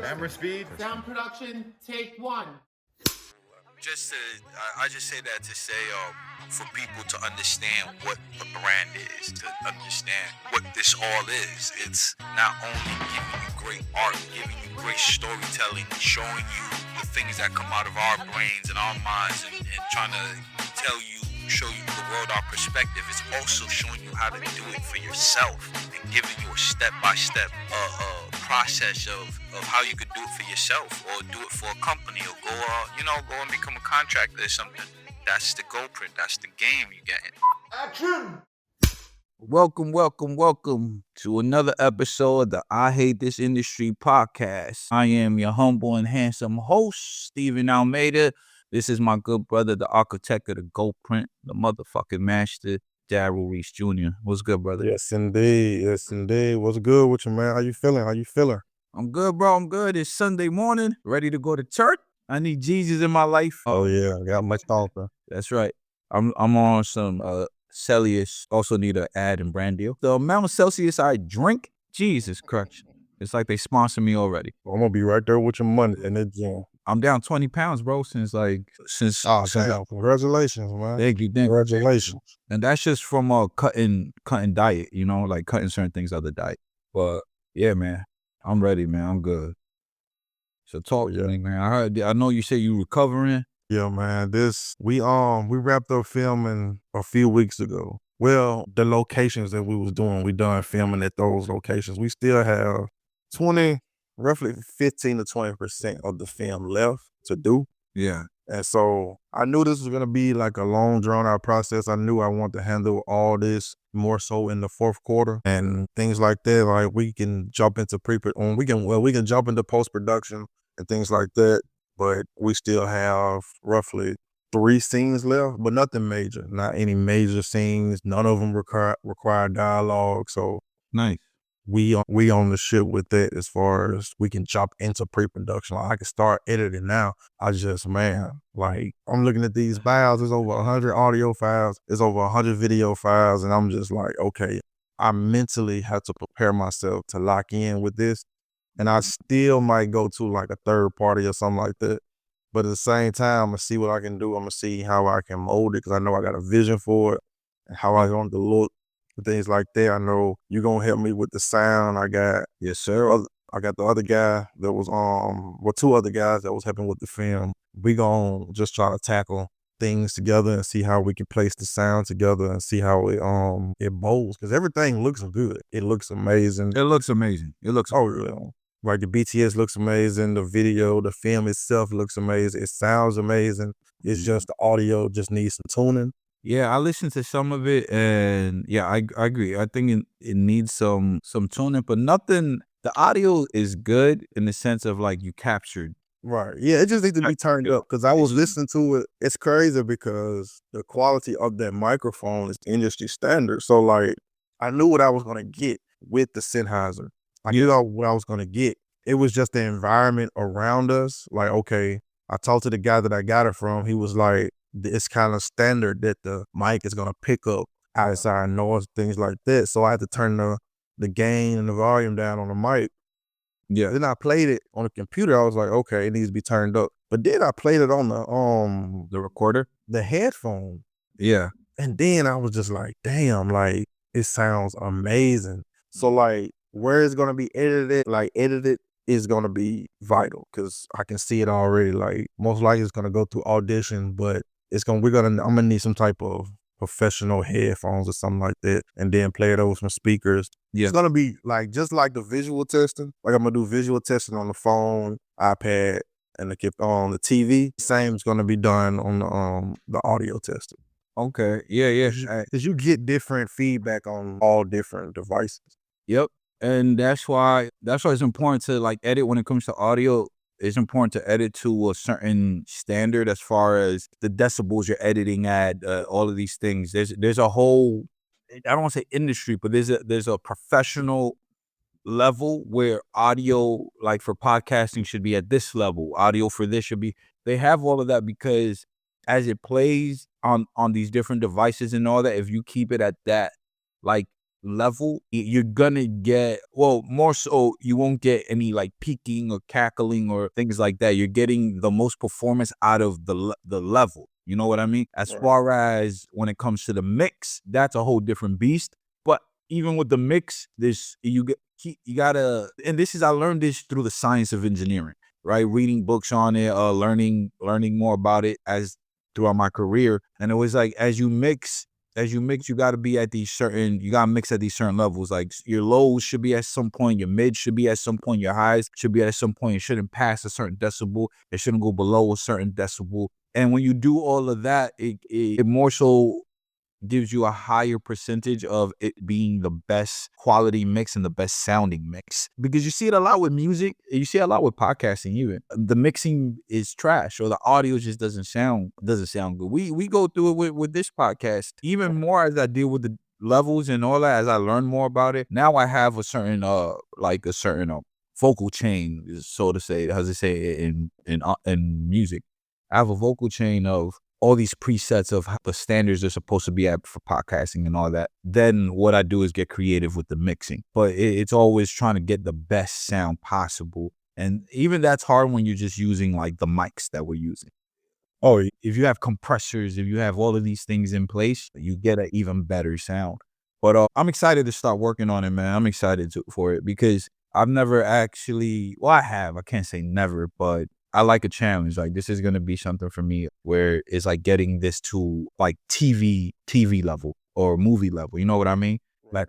Camera speed. Sound production, take one. I just say that to say for people to understand what a brand is, to understand what this all is. It's not only giving you great art, giving you great storytelling, showing you the things that come out of our brains and our minds, and trying to show you the world our perspective. It's also showing you how to do it for yourself and giving you a step-by-step process of how you could do it for yourself or do it for a company or go and become a contractor or something. That's the GoPrint. That's the game you getting. Action! Welcome to another episode of the I Hate This Industry podcast. I am your humble and handsome host, Stephen Almeida. This is my good brother, the architect of the GoPrint, the motherfucking master, Darrell, Reese Jr. What's good, brother? Yes, indeed. What's good with you, man? How you feeling? I'm good, bro. I'm good. It's Sunday morning, ready to go to church. I need Jesus in my life. Oh yeah, got much talking. That's right. I'm on some Celsius. Also need an ad and brand deal. The amount of Celsius I drink, Jesus Christ. It's like they sponsor me already. I'm gonna be right there with your money in the gym. I'm down 20 pounds, bro, since Congratulations, man. Thank you. Congratulations. And that's just from cutting diet, like cutting certain things out of the diet. But yeah, man, I'm ready, man. I'm good. So talk to me, man. I know you say you recovering. Yeah, man. We wrapped up filming a few weeks ago. Well, the locations that we was doing, we done filming at those locations. We still have roughly 15 to 20% of the film left to do. Yeah. And so I knew this was going to be like a long drawn out process. I knew I wanted to handle all this more so in the fourth quarter and things like that. Like we can jump into we can jump into post-production and things like that. But we still have roughly 3 scenes left, but nothing major, not any major scenes. None of them require dialogue. So nice. We on the ship with that as far as we can jump into pre-production. Like I can start editing now. I'm looking at these files. There's over 100 audio files. There's over 100 video files. And I'm just like, okay, I mentally have to prepare myself to lock in with this. And I still might go to like a third party or something like that. But at the same time, I'm going to see what I can do. I'm going to see how I can mold it because I know I got a vision for it and how I want to look. Things like that. I know you're gonna help me with the sound. Yes, sir. I got the other guy that was 2 other guys that was helping with the film. We gonna just try to tackle things together and see how we can place the sound together and see how it bowls because everything looks good. It looks amazing. It looks amazing. Like the BTS looks amazing. The video, the film itself looks amazing. It sounds amazing. It's just the audio just needs some tuning. Yeah, I listened to some of it, and yeah, I agree. I think it needs some tuning, but nothing. The audio is good in the sense of like you captured. Right. Yeah, it just needs to be turned up because I was listening to it. It's crazy because the quality of that microphone is industry standard. So like, I knew what I was gonna get with the Sennheiser. I knew what I was gonna get. It was just the environment around us. Like, okay, I talked to the guy that I got it from. He was like, it's kind of standard that the mic is going to pick up outside noise, things like that. So I had to turn the gain and the volume down on the mic. Yeah. Then I played it on the computer. I was like, okay, it needs to be turned up. But then I played it on the recorder, the headphone. Yeah. And then I was just like, damn, like it sounds amazing. So like where it's going to be edited is going to be vital because I can see it already. Like most likely it's going to go through audition, but I'm gonna need some type of professional headphones or something like that, and then play it over some speakers. Yeah. It's gonna be like just like the visual testing. Like I'm gonna do visual testing on the phone, iPad, and the TV. Same is gonna be done on the audio testing. Okay. Yeah. Because you get different feedback on all different devices. Yep. And that's why it's important to like edit when it comes to audio. It's important to edit to a certain standard as far as the decibels you're editing at, all of these things. There's a whole, I don't want to say industry, but there's a professional level where audio, like for podcasting, should be at this level. Audio for this should be, they have all of that because as it plays on these different devices and all that, if you keep it at that, like level, you're gonna get, well, more so, you won't get any like peaking or cackling or things like that. You're getting the most performance out of the level. You know what I mean? As far as when it comes to the mix, that's a whole different beast. But even with the mix, you gotta, and this is, I learned this through the science of engineering, right? Reading books on it, learning more about it as throughout my career. And it was like, you gotta be at you gotta mix at these certain levels. Like your lows should be at some point, your mids should be at some point, your highs should be at some point. It shouldn't pass a certain decibel. It shouldn't go below a certain decibel. And when you do all of that, it more so gives you a higher percentage of it being the best quality mix and the best sounding mix. Because you see it a lot with music, you see it a lot with podcasting even. The mixing is trash, or the audio just doesn't sound good. We go through it with this podcast. Even more as I deal with the levels and all that, as I learn more about it. Now I have a certain vocal chain, so to say, as they say in music. I have a vocal chain of all these presets of how the standards are supposed to be at for podcasting and all that. Then what I do is get creative with the mixing. But it's always trying to get the best sound possible. And even that's hard when you're just using like the mics that we're using. Oh, if you have compressors, if you have all of these things in place, you get an even better sound. But I'm excited to start working on it, man. I'm excited for it because I've never actually, well, I can't say never, but I like a challenge. Like this is going to be something for me where it's like getting this to like TV level or movie level. You know what I mean? Like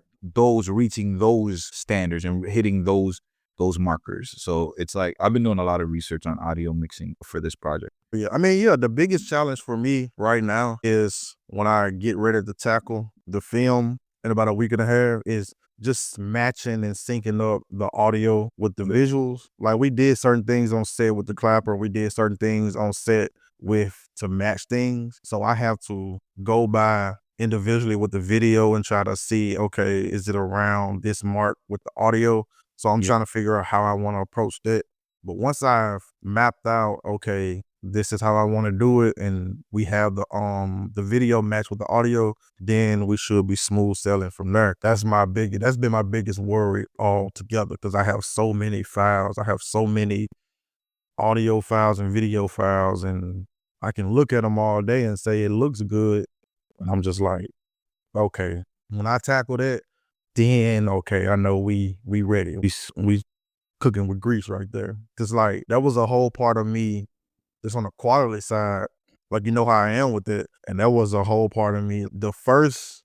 reaching those standards and hitting those markers. So it's like, I've been doing a lot of research on audio mixing for this project. Yeah, I mean, yeah, the biggest challenge for me right now is when I get ready to tackle the film in about a week and a half is just matching and syncing up the audio with the visuals. Like we did certain things on set with the clapper, we did certain things on set to match things. So I have to go by individually with the video and try to see, okay, is it around this mark with the audio? So I'm trying to figure out how I want to approach that. But once I've mapped out, okay, this is how I want to do it, and we have the video match with the audio, then we should be smooth sailing from there. That's been my biggest worry altogether because I have so many files. I have so many audio files and video files, and I can look at them all day and say it looks good. And I'm just like, okay, when I tackle that, then okay, I know we ready. We cooking with grease right there. Cause like that was a whole part of me that's on the quality side. Like you know how I am with it. And that was a whole part of me. The first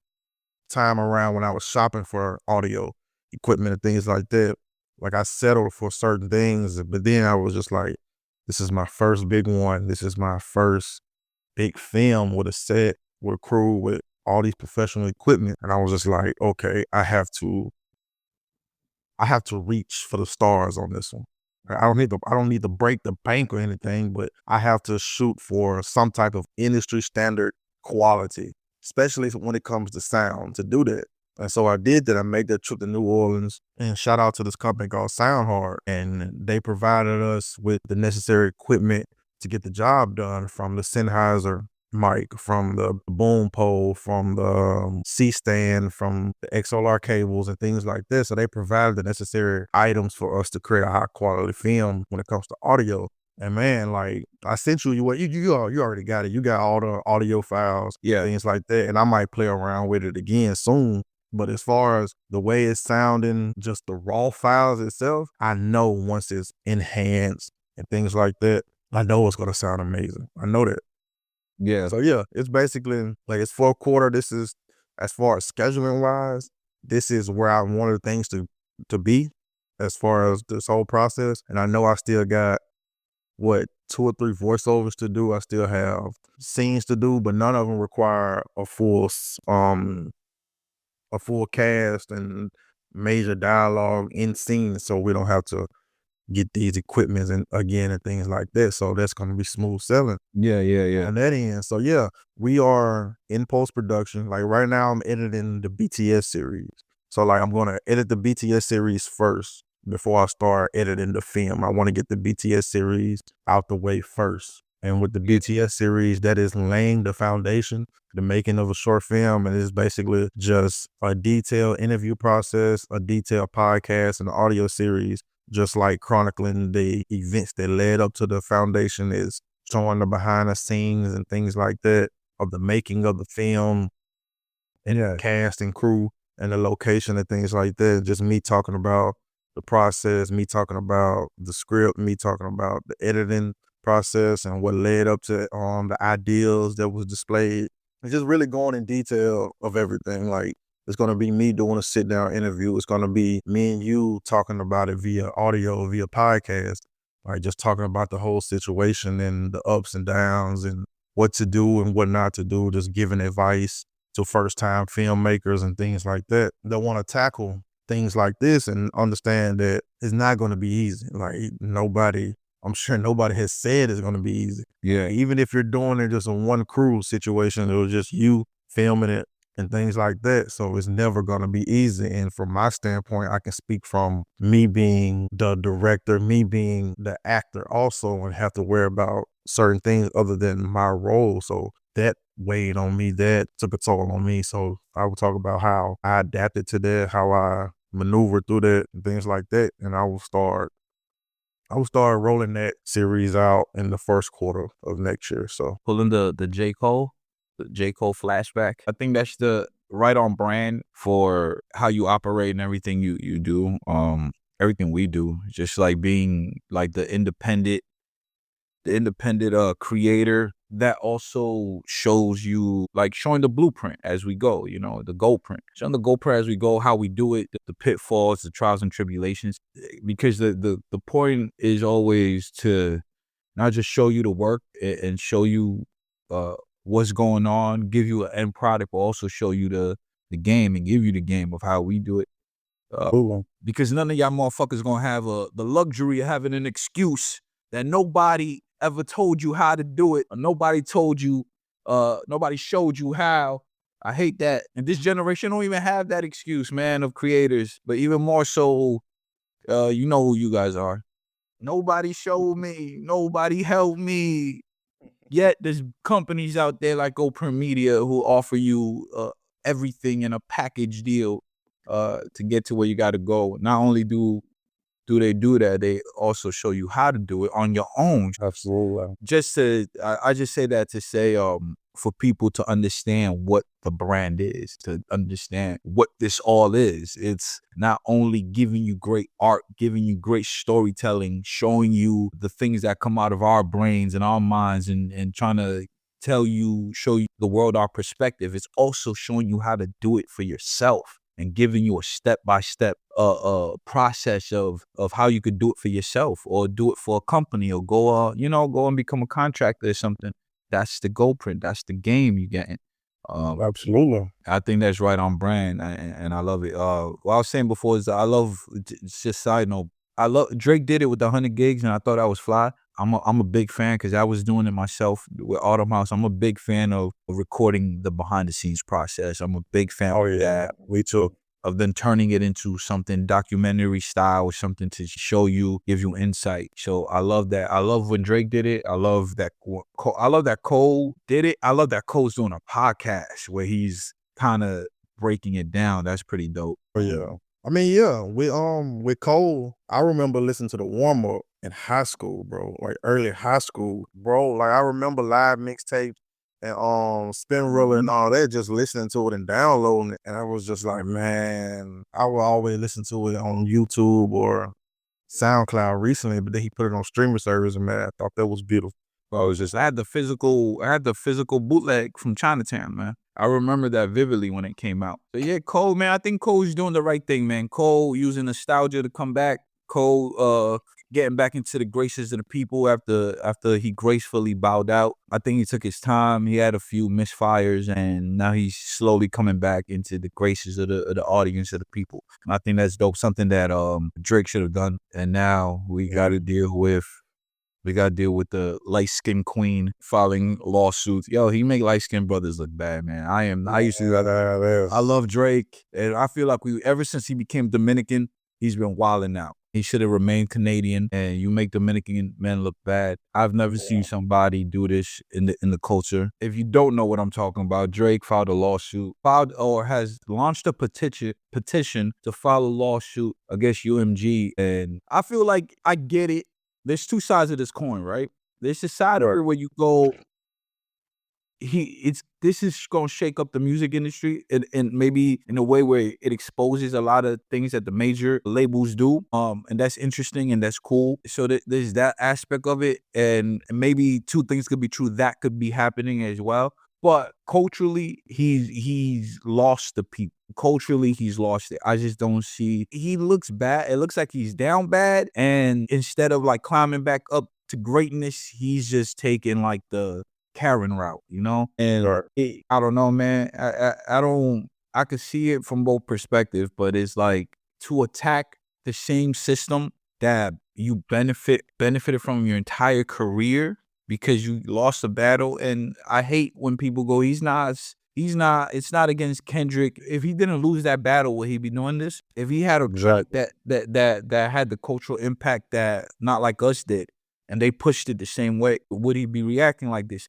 time around when I was shopping for audio equipment and things like that, like I settled for certain things, but then I was just like, this is my first big one. This is my first big film with a set, with a crew, with all these professional equipment. And I was just like, okay, I have to reach for the stars on this one. I don't need to break the bank or anything, but I have to shoot for some type of industry standard quality, especially when it comes to sound, to do that. And so I did that. I made that trip to New Orleans, and shout out to this company called SoundHard. And they provided us with the necessary equipment to get the job done, from the Sennheiser mic, from the boom pole, from the C-stand, from the XLR cables and things like this. So they provided the necessary items for us to create a high quality film when it comes to audio. And man, like I sent you already got it. You got all the audio files, things like that. And I might play around with it again soon. But as far as the way it's sounding, just the raw files itself, I know once it's enhanced and things like that, I know it's gonna sound amazing. I know that. Yeah. So yeah, it's basically like it's fourth quarter. This is, as far as scheduling wise, this is where I wanted things to be as far as this whole process. And I know I still got 2 or 3 voiceovers to do. I still have scenes to do, but none of them require a full cast and major dialogue in scene. So we don't have to get these equipments and things like that. So that's going to be smooth selling. Yeah. On that end. So yeah, we are in post-production. Like right now I'm editing the BTS series. So like I'm going to edit the BTS series first before I start editing the film. I want to get the BTS series out the way first. And with the BTS series, that is laying the foundation, the making of a short film. And it's basically just a detailed interview process, a detailed podcast, and an audio series, just like chronicling the events that led up to the foundation, is showing the behind the scenes and things like that of the making of the film and the cast and crew and the location and things like that. Just me talking about the process, me talking about the script, me talking about the editing process and what led up to the ideals that was displayed. And just really going in detail of everything. Like, it's gonna be me doing a sit down interview. It's gonna be me and you talking about it via audio, via podcast. Like, just talking about the whole situation and the ups and downs and what to do and what not to do. Just giving advice to first time filmmakers and things like that want to tackle things like this and understand that it's not going to be easy. Like, I'm sure nobody has said it's going to be easy. Yeah. Even if you're doing it just a one crew situation, it was just you filming it and things like that. So it's never going to be easy. And from my standpoint, I can speak from me being the director, me being the actor also, and have to worry about certain things other than my role. So that weighed on me, that took a toll on me. So I would talk about how I adapted to that, how I maneuvered through that, and things like that. And I will start rolling that series out in the first quarter of next year. So Pulling the J. Cole flashback. I think that's the right on brand for how you operate and everything you do. Everything we do, just like being like the independent creator that also shows you, like, showing the blueprint as we go, the goal print, showing the goal print as we go, how we do it, the pitfalls, the trials and tribulations, because the point is always to not just show you the work and show you what's going on, give you an end product, but also show you the game and give you the game of how we do it. Because none of y'all motherfuckers gonna have the luxury of having an excuse that nobody ever told you how to do it, or nobody told you, nobody showed you how. I hate that. And this generation don't even have that excuse, man, of creators. But even more so, you know who you guys are. Nobody showed me. Nobody helped me. Yet there's companies out there like Oprah Media who offer you everything in a package deal to get to where you got to go. Not only do they do that, they also show you how to do it on your own. absolutely. I just say that to say, for people to understand what the brand is, to understand what this all is. It's not only giving you great art, giving you great storytelling, showing you the things that come out of our brains and our minds and trying to show you the world our perspective. It's also showing you how to do it for yourself and giving you a step-by-step process of how you could do it for yourself or do it for a company or go and become a contractor or something. That's the go print. That's the game you getting. Absolutely. I think that's right on brand, and I love it. What I was saying before is it's just side note. I love Drake did it with the 100 gigs, and I thought that was fly. I'm a big fan because I was doing it myself with Autumn House. I'm a big fan of recording the behind the scenes process. I'm a big fan of that. We too. Of then turning it into something documentary style or something to show you, give you insight. So I love that. I love when Drake did it. I love that Cole did it. I love that Cole's doing a podcast where he's kind of breaking it down. That's pretty dope. Oh yeah. I mean, yeah, with Cole, I remember listening to the warm up in high school, bro. Like early high school, bro. Like I remember live mixtapes and spin roller and all that, just listening to it and downloading it. And I was just like, man, I would always listen to it on YouTube or SoundCloud recently, but then he put it on streaming service, and man, I thought that was beautiful. I had the physical bootleg from Chinatown, man. I remember that vividly when it came out. So yeah, Cole, man, I think Cole's doing the right thing, man. Cole using nostalgia to come back. Cole getting back into the graces of the people after he gracefully bowed out. I think he took his time. He had a few misfires, and now he's slowly coming back into the graces of the audience, of the people. And I think that's dope. Something that Drake should have done. And now we got to deal with the light-skinned queen filing lawsuits. Yo, he make light-skinned brothers look bad, man. I used to. I love Drake, and I feel like ever since he became Dominican, he's been wilding out. He should have remained Canadian, and you make Dominican men look bad. I've never seen somebody do this in the culture. If you don't know what I'm talking about, Drake filed a lawsuit, has launched a petition to file a lawsuit against UMG, and I feel like I get it. There's two sides of this coin, right? There's a side of it where you go, this is gonna shake up the music industry and maybe in a way where it exposes a lot of things that the major labels do. And that's interesting and that's cool. So there's that aspect of it, and maybe two things could be true. That could be happening as well. But culturally, he's lost the people. Culturally, he's lost it. I just don't see. He looks bad. It looks like he's down bad, and instead of like climbing back up to greatness, he's just taking like the Karen route, you know? And I don't know, man. I could see it from both perspectives, but it's like to attack the same system that you benefited from your entire career because you lost a battle. And I hate when people go, it's not against Kendrick. If he didn't lose that battle, would he be doing this? If he had a track that had the cultural impact that not like us did, and they pushed it the same way, would he be reacting like this?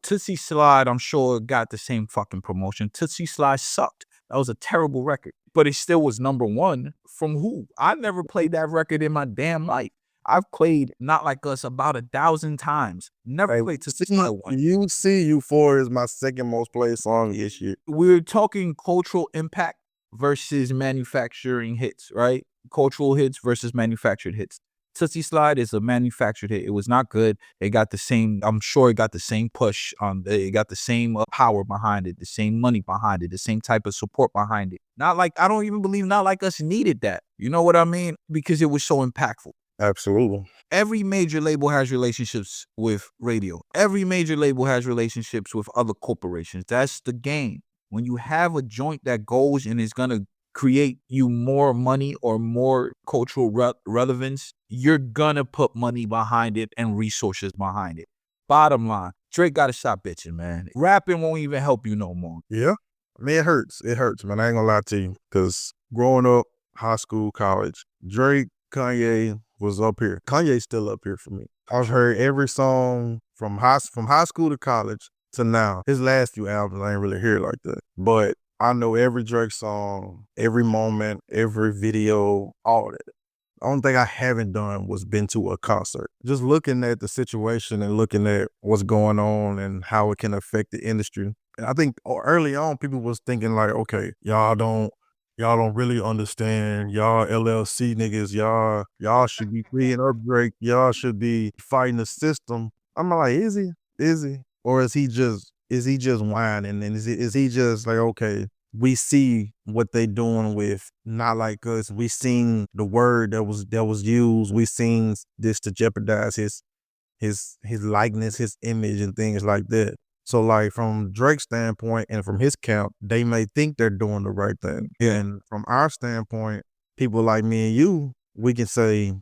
Tootsie Slide, I'm sure, got the same fucking promotion. Tootsie Slide sucked. That was a terrible record. But it still was number one. From who? I never played that record in my damn life. I've played Not Like Us about 1,000 times. Never played Tootsie Slide one. You see Euphoria is my second most played song this year. We're talking cultural impact versus manufacturing hits, right? Cultural hits versus manufactured hits. Tootsie Slide is a manufactured hit. It was not good. It got the same, I'm sure it got the same push. It got the same power behind it, the same money behind it, the same type of support behind it. Not like, I don't even believe Not Like Us needed that. You know what I mean? Because it was so impactful. Absolutely. Every major label has relationships with radio. Every major label has relationships with other corporations. That's the game. When you have a joint that goes and is going to create you more money or more cultural relevance, you're gonna put money behind it and resources behind it. Bottom line, Drake gotta stop bitching, man. Rapping won't even help you no more. Yeah. I mean, it hurts. It hurts, man. I ain't gonna lie to you. Because growing up, high school, college, Drake, Kanye was up here. Kanye's still up here for me. I've heard every song from high school to college to now. His last few albums, I ain't really hear it like that. But I know every Drake song, every moment, every video, all of it. The only thing I haven't done was been to a concert. Just looking at the situation and looking at what's going on and how it can affect the industry. And I think early on, people was thinking like, okay, y'all don't really understand. Y'all LLC niggas, y'all should be freeing up Drake. Y'all should be fighting the system. I'm like, is he? Or is he just whining? And is he just like, okay, we see what they doing with Not Like Us. We seen the word that was used. We seen this to jeopardize his likeness, his image, and things like that. So like from Drake's standpoint and from his camp, they may think they're doing the right thing. And from our standpoint, people like me and you, we can say,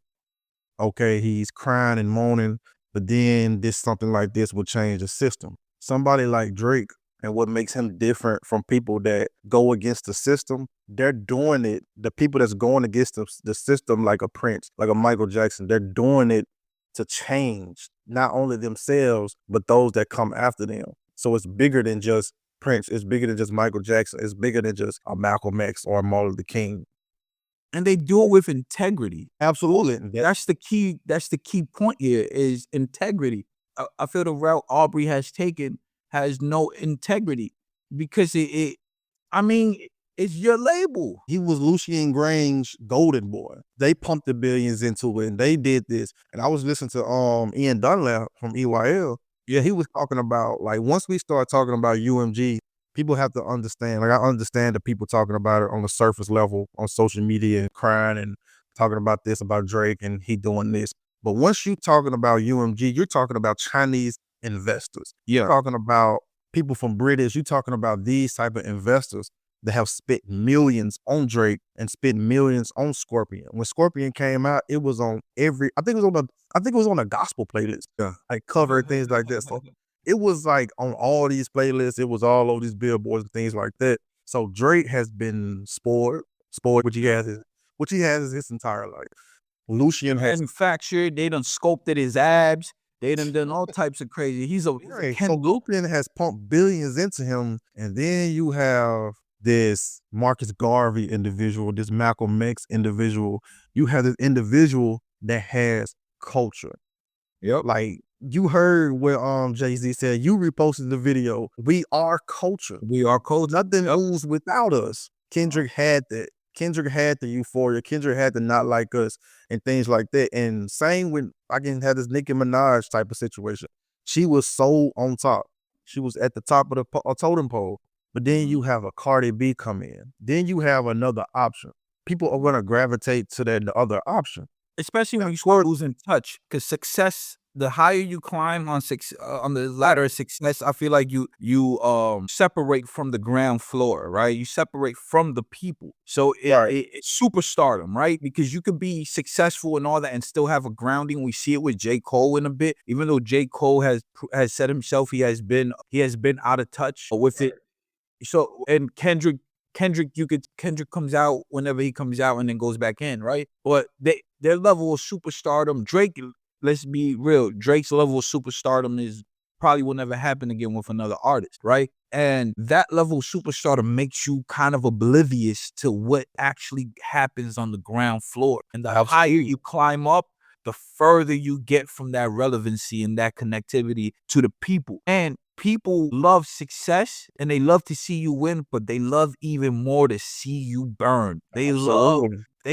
okay, he's crying and moaning, but then something like this will change the system. Somebody like Drake, and what makes him different from people that go against the system, they're doing it. The people that's going against the system, like a Prince, like a Michael Jackson, they're doing it to change not only themselves, but those that come after them. So it's bigger than just Prince. It's bigger than just Michael Jackson. It's bigger than just a Malcolm X or a Martin Luther King. And they do it with integrity. Absolutely. That's the key point here is integrity. I feel the route Aubrey has taken has no integrity because it's your label. He was Lucien Grange's golden boy. They pumped the billions into it and they did this. And I was listening to Ian Dunlap from EYL. Yeah, he was talking about, like, once we start talking about UMG, people have to understand. Like, I understand the people talking about it on the surface level on social media and crying and talking about this, about Drake and he doing this. But once you're talking about UMG, you're talking about Chinese investors. You're talking about people from British. You're talking about these type of investors that have spent millions on Drake and spent millions on Scorpion. When Scorpion came out, it was on I think it was on a gospel playlist. Yeah. Like cover and things like that. So it was like on all these playlists. It was all over these billboards and things like that. So Drake has been spoiled, which he has his entire life. Lucian has manufactured. They done sculpted his abs. They done all types of crazy. He's a right. Ken So Lucian has pumped billions into him, and then you have this Marcus Garvey individual, this Malcolm X individual. You have this individual that has culture. Yep. Like you heard what Jay-Z said. You reposted the video. We are culture. We are cold. Nothing moves without us. Kendrick had that. Kendrick had the euphoria. Kendrick had the not like us and things like that. And same with I can have this Nicki Minaj type of situation. She was so on top. She was at the top of the totem pole. But then you have a Cardi B come in. Then you have another option. People are gonna gravitate to that the other option. Especially when you start losing touch, because success, the higher you climb on on the ladder of success, I feel like you separate from the ground floor, right? You separate from the people. So it's superstardom, right? Because you could be successful and all that and still have a grounding. We see it with J. Cole in a bit, even though J. Cole has said himself he has been out of touch with it. So and Kendrick, Kendrick comes out whenever he comes out and then goes back in, right? But their level of superstardom, Drake, let's be real, Drake's level of superstardom is probably will never happen again with another artist, right? And that level of superstardom makes you kind of oblivious to what actually happens on the ground floor. And the higher you climb up, the further you get from that relevancy and that connectivity to the people. And people love success and they love to see you win, but they love even more to see you burn. They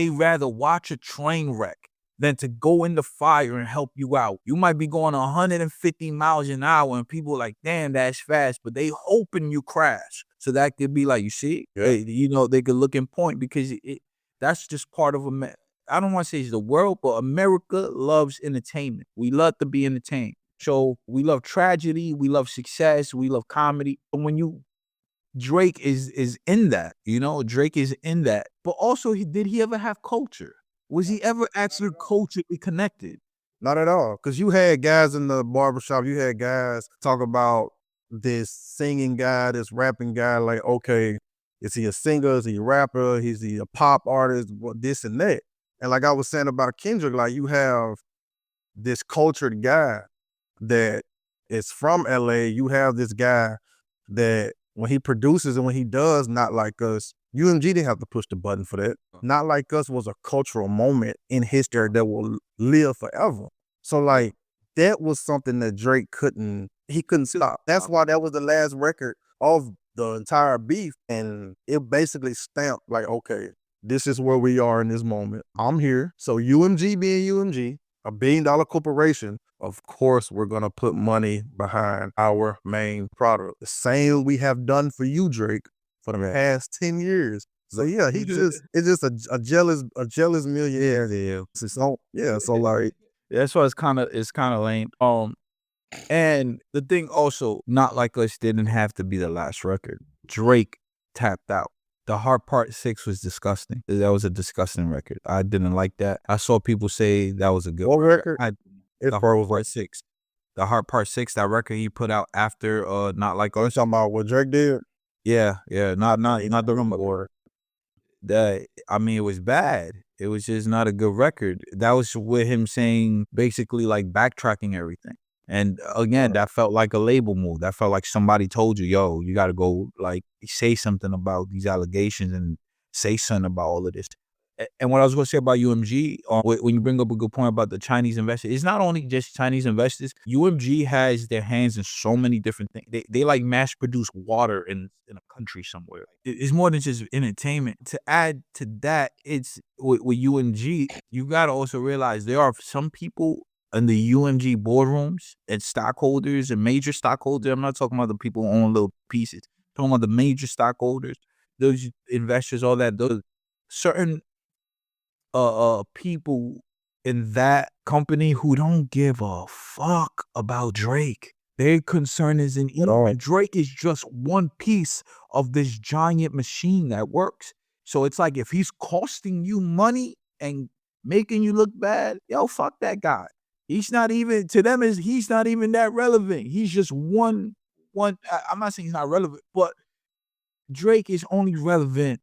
rather watch a train wreck than to go in the fire and help you out. You might be going 150 miles an hour and people are like, damn, that's fast, but they hoping you crash. So that could be like, you see, they could look and point because that's just part of I don't want to say it's the world, but America loves entertainment. We love to be entertained. So we love tragedy, we love success, we love comedy. And when Drake is in that, Drake is in that. But also, did he ever have culture? Was he ever actually culturally connected? Not at all. Because you had guys in the barbershop, you had guys talk about this singing guy, this rapping guy, like, okay, is he a singer? Is he a rapper? Is he a pop artist? This and that. And like I was saying about Kendrick, like you have this cultured guy that is from LA. You have this guy that when he produces and when he does Not Like Us, UMG didn't have to push the button for that. Not Like Us was a cultural moment in history that will live forever. So like that was something that Drake couldn't stop. That's why that was the last record of the entire beef. And it basically stamped like, okay, this is where we are in this moment. I'm here. So UMG being UMG, a $1 billion corporation, of course, we're going to put money behind our main product. The same we have done for you, Drake, for the past 10 years. So yeah, it's just a jealous millionaire. Yeah. So like that's why it's kind of lame. And the thing also, Not Like Us didn't have to be the last record. Drake tapped out. The Heart Part 6 was disgusting. That was a disgusting record. I didn't like that. I saw people say that was a good record. The Heart Part 6. The Heart Part 6, that record he put out after Not Like Us. Talking about what Drake did? Yeah. Not the rumor. I mean, it was bad. It was just not a good record. That was with him saying basically like backtracking everything. And again, that felt like a label move. That felt like somebody told you, yo, you got to go like say something about these allegations and say something about all of this. And what I was going to say about UMG, when you bring up a good point about the Chinese investors, it's not only just Chinese investors. UMG has their hands in so many different things. They like mass produce water in a country somewhere. It's more than just entertainment. To add to that, it's with UMG, you got to also realize there are some people in the UMG boardrooms and stockholders and major stockholders. I'm not talking about the people who own little pieces. I'm talking about the major stockholders, those investors, all that. Those certain people in that company who don't give a fuck about Drake. Their concern is in Drake is just one piece of this giant machine that works. So it's like if he's costing you money and making you look bad, yo, fuck that guy. He's not even, to them, he's not even that relevant. He's just one. I'm not saying he's not relevant, but Drake is only relevant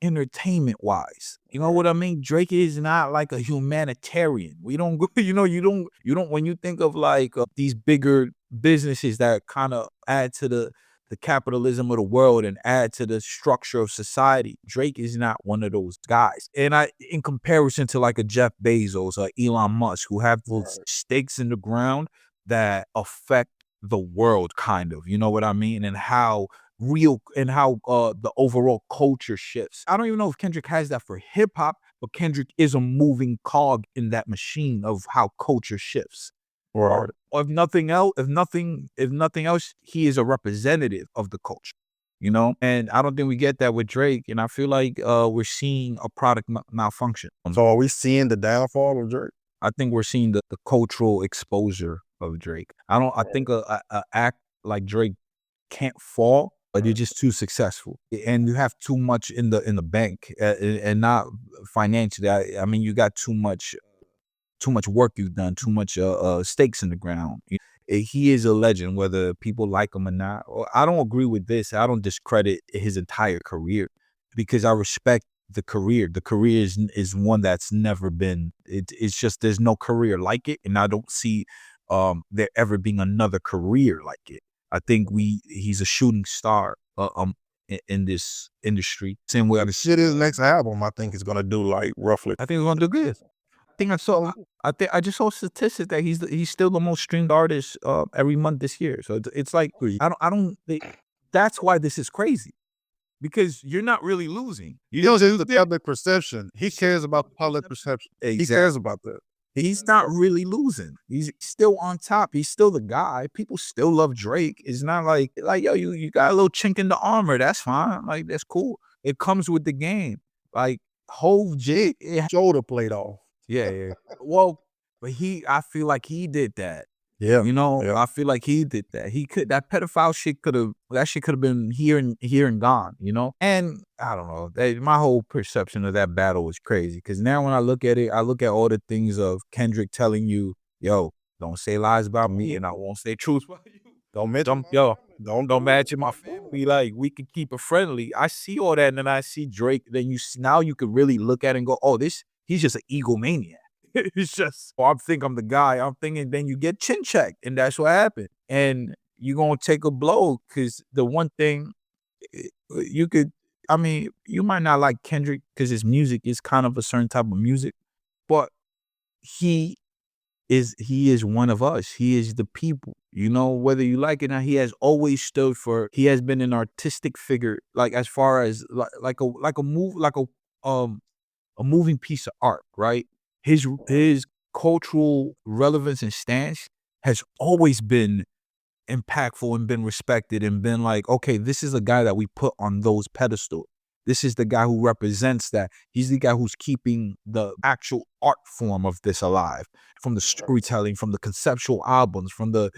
entertainment wise. You know what I mean? Drake is not like a humanitarian. We don't go, you don't when you think of like these bigger businesses that kind of add to the capitalism of the world and add to the structure of society. Drake is not one of those guys. And in comparison to like a Jeff Bezos or Elon Musk, who have those stakes in the ground that affect the world, kind of, you know what I mean? And how the overall culture shifts. I don't even know if Kendrick has that for hip hop, but Kendrick is a moving cog in that machine of how culture shifts. Right. Or if nothing else, he is a representative of the culture, you know? And I don't think we get that with Drake. And I feel like we're seeing a product malfunction. So are we seeing the downfall of Drake? I think we're seeing the cultural exposure of Drake. I think a act like Drake can't fall, but you're just too successful and you have too much in the bank and not financially. I mean, you got too much work you've done, too much stakes in the ground. He is a legend, whether people like him or not. Or I don't agree with this. I don't discredit his entire career because I respect the career. The career is one that's never been. It's just there's no career like it, and I don't see there ever being another career like it. I think he's a shooting star in this industry. Same way The shit his next album, I think, is gonna do like roughly. I think it's gonna do good. I just saw a statistic that he's still the most streamed artist every month this year. So it's like that's why this is crazy. Because you're not really losing. He knows the public perception. He cares about the public perception. Exactly. He cares about that. He's not really losing. He's still on top. He's still the guy. People still love Drake. It's not like yo, you got a little chink in the armor. That's fine. Like, that's cool. It comes with the game. Like, Hove J. Shoulder played off. Yeah. Well, but I feel like he did that. Yeah. You know, Yeah. I feel like he did that. That pedophile shit could have been here and gone, you know? And I don't know. My whole perception of that battle was crazy. Because now when I look at it, I look at all the things of Kendrick telling you, yo, don't say lies about me and I won't say truth about you. Don't mention my family. Like, we can keep it friendly. I see all that and then I see Drake. Then now you could really look at it and go, oh, he's just an egomaniac. It's just, I'm thinking I'm the guy. I'm thinking then you get chin checked, and that's what happened. And you're going to take a blow because the one thing you might not like Kendrick because his music is kind of a certain type of music, but he is one of us. He is the people, you know, whether you like it or not. He has always stood he has been an artistic figure, like as far as like a moving piece of art, right? His cultural relevance and stance has always been impactful and been respected and been like, okay, this is a guy that we put on those pedestals. This is the guy who represents that. He's the guy who's keeping the actual art form of this alive, from the storytelling, from the conceptual albums, from the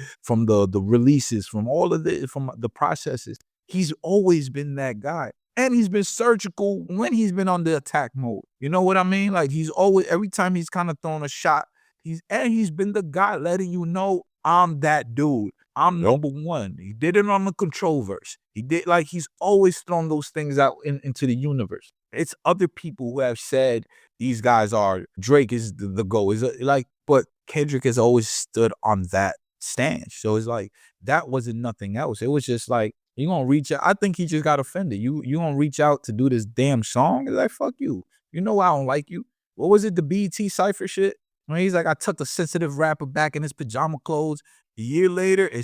releases, from all of from the processes. He's always been that guy. And he's been surgical when he's been on the attack mode. You know what I mean? Like, he's always, every time he's kind of thrown a shot, he's been the guy letting you know, I'm that dude. I'm number one. He did it on the Control verse. He's always thrown those things out into the universe. It's other people who have said these guys Drake is the GOAT. But Kendrick has always stood on that stance. So it's like, that wasn't nothing else. It was just like, you gonna reach out. I think he just got offended. You gonna reach out to do this damn song? It's like, fuck you. You know I don't like you. What was it, the BET Cypher shit? When he's like, I tucked a sensitive rapper back in his pajama clothes. A year later, that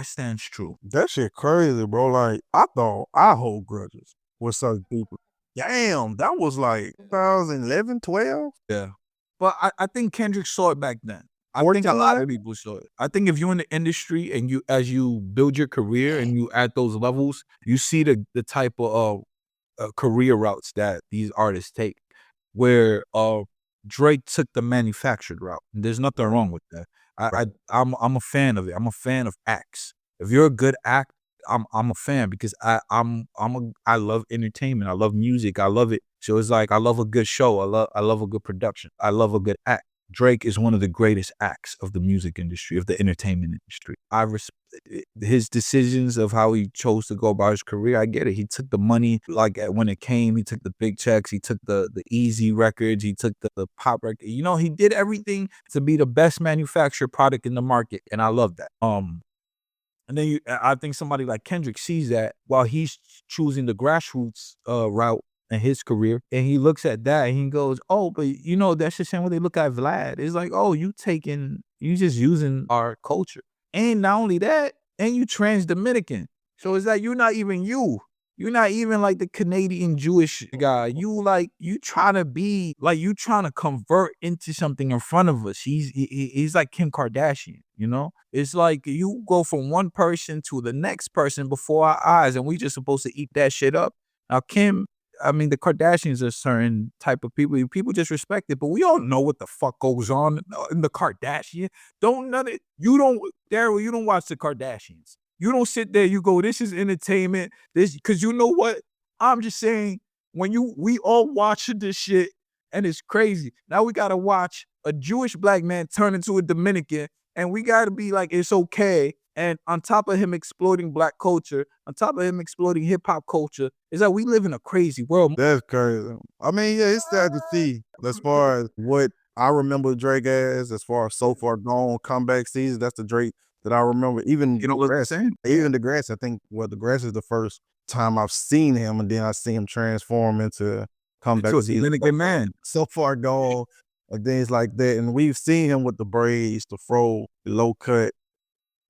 stands true. That shit crazy, bro. Like, I thought I hold grudges with certain people. Damn, that was like 2011, 12? Yeah. But I think Kendrick saw it back then. I think a lot of people saw it. I think if you're in the industry and as you build your career and you at those levels, you see the type of career routes that these artists take, where Drake took the manufactured route. There's nothing wrong with that. I'm a fan of it. I'm a fan of acts. If you're a good act, I'm a fan because I love entertainment. I love music. I love it. So it's like, I love a good show. I love a good production. I love a good act. Drake is one of the greatest acts of the music industry, of the entertainment industry. his decisions of how he chose to go about his career. I get it. He took the money, like when it came, he took the big checks, he took the easy records, he took the pop record. You know, he did everything to be the best manufactured product in the market, and I love that. And then I think somebody like Kendrick sees that while he's choosing the grassroots route in his career, and he looks at that and he goes, "Oh, but you know that's the same way they look at Vlad. It's like, oh, you just using our culture, and not only that, and you trans Dominican. So it's like you're not even you." You're not even like the Canadian Jewish guy. You trying to be like you trying to convert into something in front of us. He's like Kim Kardashian, you know? It's like you go from one person to the next person before our eyes, and we just supposed to eat that shit up. Now the Kardashians are a certain type of people. People just respect it, but we all know what the fuck goes on in the Kardashian. Darrell, you don't watch the Kardashians. You don't sit there, you go, this is entertainment. Because you know what? I'm just saying, we all watch this shit, and it's crazy. Now we got to watch a Jewish black man turn into a Dominican, and we got to be like, it's okay. And on top of him exploiting black culture, on top of him exploiting hip hop culture, is that we live in a crazy world. That's crazy. I mean, yeah, it's sad to see as far as what I remember Drake as far as so far gone comeback season. That's the Drake that I remember. Even You know what I'm saying? Even the grass, I think, the grass is the first time I've seen him, and then I see him transform into comeback So season. Dominican man. So far gone, and things like that. And we've seen him with the braids, the fro, the low cut,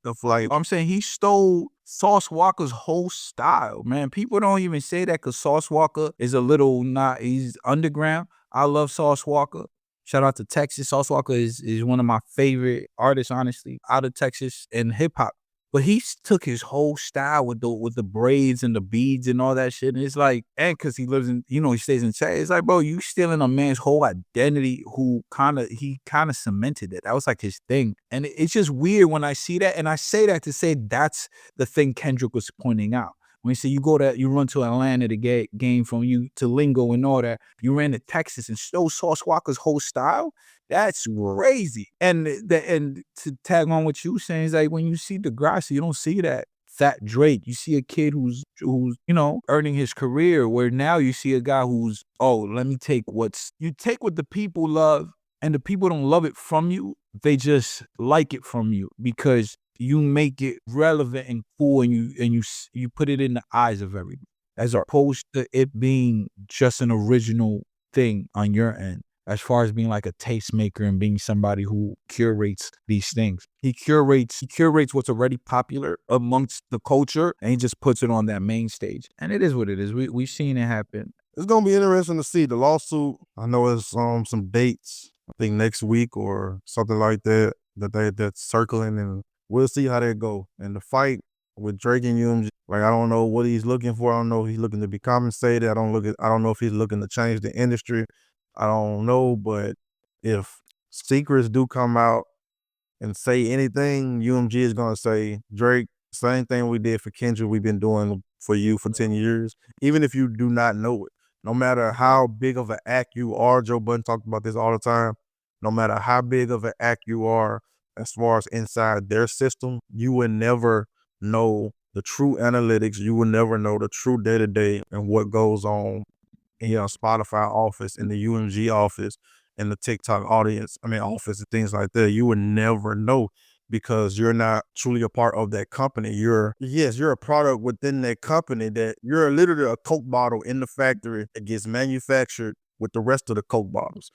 stuff like. I'm saying he stole Sauce Walker's whole style, man. People don't even say that because Sauce Walker is he's underground. I love Sauce Walker. Shout out to Texas. Sauce Walker is one of my favorite artists, honestly, out of Texas and hip hop. But he took his whole style with the braids and the beads and all that shit. And it's like, and because he lives in, he stays in Texas. It's like, bro, you stealing a man's whole identity he kind of cemented it. That was like his thing. And it's just weird when I see that. And I say that to say that's the thing Kendrick was pointing out. When you say you run to Atlanta to get game from you to Lingo and all that, you ran to Texas and stole Sauce Walker's whole style. That's crazy. And to tag on what you saying is like when you see Degrassi, you don't see that fat Drake. You see a kid who's earning his career. Where now you see a guy who's let me take what the people love, and the people don't love it from you. They just like it from you because you make it relevant and cool, and you put it in the eyes of everybody, as opposed to it being just an original thing on your end. As far as being like a tastemaker and being somebody who curates these things. He curates what's already popular amongst the culture, and he just puts it on that main stage. And it is what it is. We've seen it happen. It's gonna be interesting to see the lawsuit. I know it's some dates, I think next week or something like that that's circling, and we'll see how that go. And the fight with Drake and UMG, like I don't know what he's looking for. I don't know if he's looking to be compensated. I don't know if he's looking to change the industry. I don't know, but if secrets do come out and say anything, UMG is gonna say, Drake, same thing we did for Kendrick, we've been doing for you for 10 years, even if you do not know it. No matter how big of an act you are, Joe Budden talked about this all the time, no matter how big of an act you are as far as inside their system, you will never know the true analytics, you will never know the true day-to-day and what goes on in your Spotify office, in the UMG office, in the TikTok office and things like that. You would never know because you're not truly a part of that company. You're a product within that company that you're literally a Coke bottle in the factory that gets manufactured with the rest of the Coke bottles.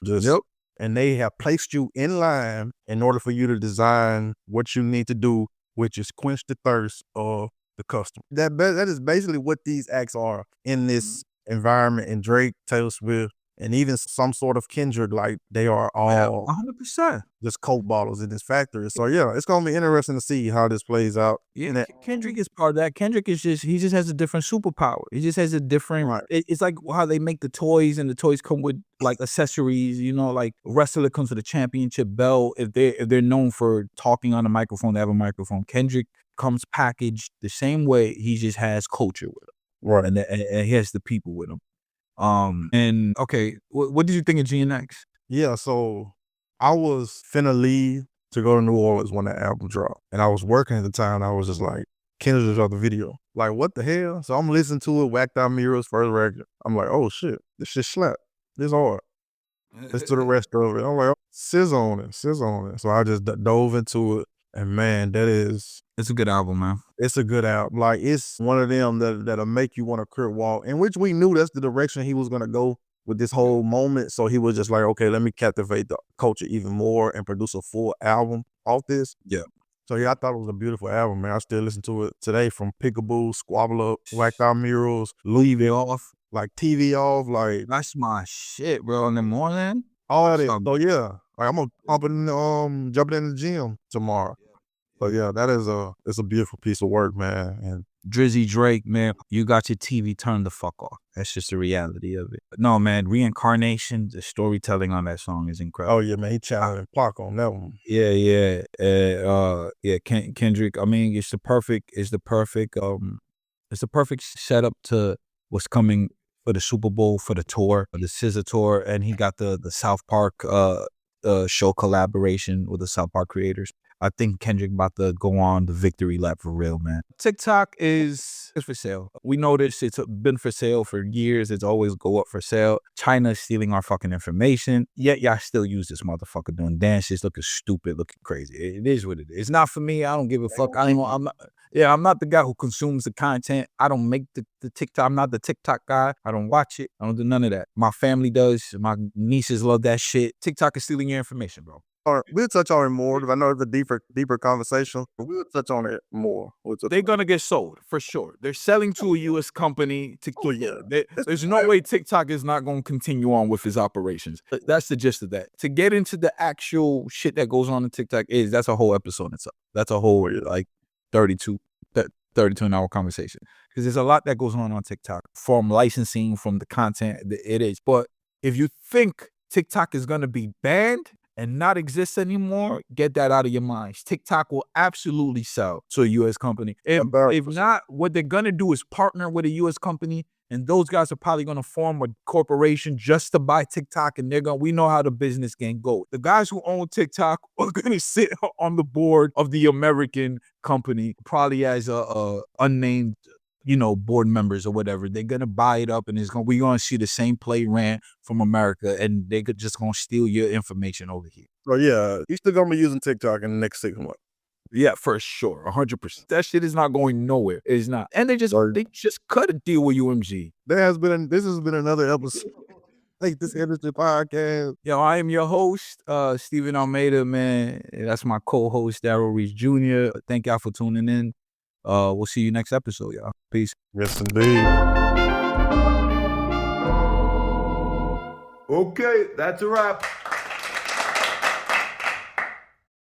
And they have placed you in line in order for you to design what you need to do, which is quench the thirst of the customer. That is basically what these acts are in this environment. And Drake, Taylor Swift, and even some sort of Kendrick, like they are all 100%. just Coke bottles in this factory. So yeah, it's gonna be interesting to see how this plays out. Yeah, Kendrick is part of that. Kendrick is he just has a different superpower. He just has a different. Right. It's like how they make the toys, and the toys come with like accessories. Like a wrestler comes with a championship belt. If they're known for talking on a microphone, they have a microphone. Kendrick comes packaged the same way. He just has culture with him, Right. And he has the people with him. And okay, what did you think of GNX? Yeah, so I was finna leave to go to New Orleans when that album dropped. And I was working at the time. And I was just like, Kendrick just dropped the video. Like, what the hell? So I'm listening to it, Whacked Out Mirrors, first record. I'm like, oh shit, this shit slap. This hard. Let's do the rest of it. I'm like, sizz on it. So I just dove into it. And man, it's a good album, man. It's a good album. Like, it's one of them that'll make you want to crip walk, in which we knew that's the direction he was going to go with this whole moment. So he was just like, okay, let me captivate the culture even more and produce a full album off this. Yeah. So yeah, I thought it was a beautiful album, man. I still listen to it today, from Peekaboo, Squabble Up, Whacked Out Murals, Leave It Off. like TV Off, like That's my shit, bro. In the morning. all that. So yeah, like I'm gonna jumping in the gym tomorrow. So yeah, it's a beautiful piece of work, man. And Drizzy Drake, man, you got your TV turned the fuck off. That's just the reality of it. But no, man, Reincarnation, the storytelling on that song is incredible. oh yeah, man, he challenged Pac on that one. Yeah. Kendrick, I mean, it's the perfect setup to what's coming for the Super Bowl, for the tour, the SZA tour, and he got the South Park show collaboration with the South Park creators. I think Kendrick about to go on the victory lap for real, man. TikTok is for sale. We know this. It's been for sale for years. It's always go up for sale. China's stealing our fucking information. Yet y'all still use this motherfucker doing dances, looking stupid, looking crazy. It is what it is. It's not for me. I don't give a fuck. I'm not the guy who consumes the content. I don't make the TikTok. I'm not the TikTok guy. I don't watch it. I don't do none of that. My family does. My nieces love that shit. TikTok is stealing your information, bro. We'll touch on it more because I know it's a deeper conversation. But we'll touch on it more. They're gonna get sold for sure. They're selling to a U.S. company. There's no way TikTok is not gonna continue on with his operations. That's the gist of that. To get into the actual shit that goes on in TikTok that's a whole episode itself. That's a whole like 32-hour conversation, because there's a lot that goes on TikTok, from licensing, from the content. It is. But if you think TikTok is gonna be banned and not exist anymore, get that out of your minds. TikTok will absolutely sell to a U.S. company. If not, what they're going to do is partner with a U.S. company, and those guys are probably going to form a corporation just to buy TikTok, and we know how the business can go. The guys who own TikTok are going to sit on the board of the American company, probably as a unnamed board members or whatever. They're gonna buy it up, and we're gonna see the same play ran from America, and they could just gonna steal your information over here. So yeah, you're still gonna be using TikTok in the next 6 months. Yeah, for sure, 100%. That shit is not going nowhere. It's not, and they just cut a deal with UMG. This has been another episode. Like this industry podcast. Yo, I am your host, Stephen Almeida, man. That's my co-host, Darrell Reese Jr. Thank y'all for tuning in. We'll see you next episode, y'all. Peace. Yes, indeed. Okay, that's a wrap.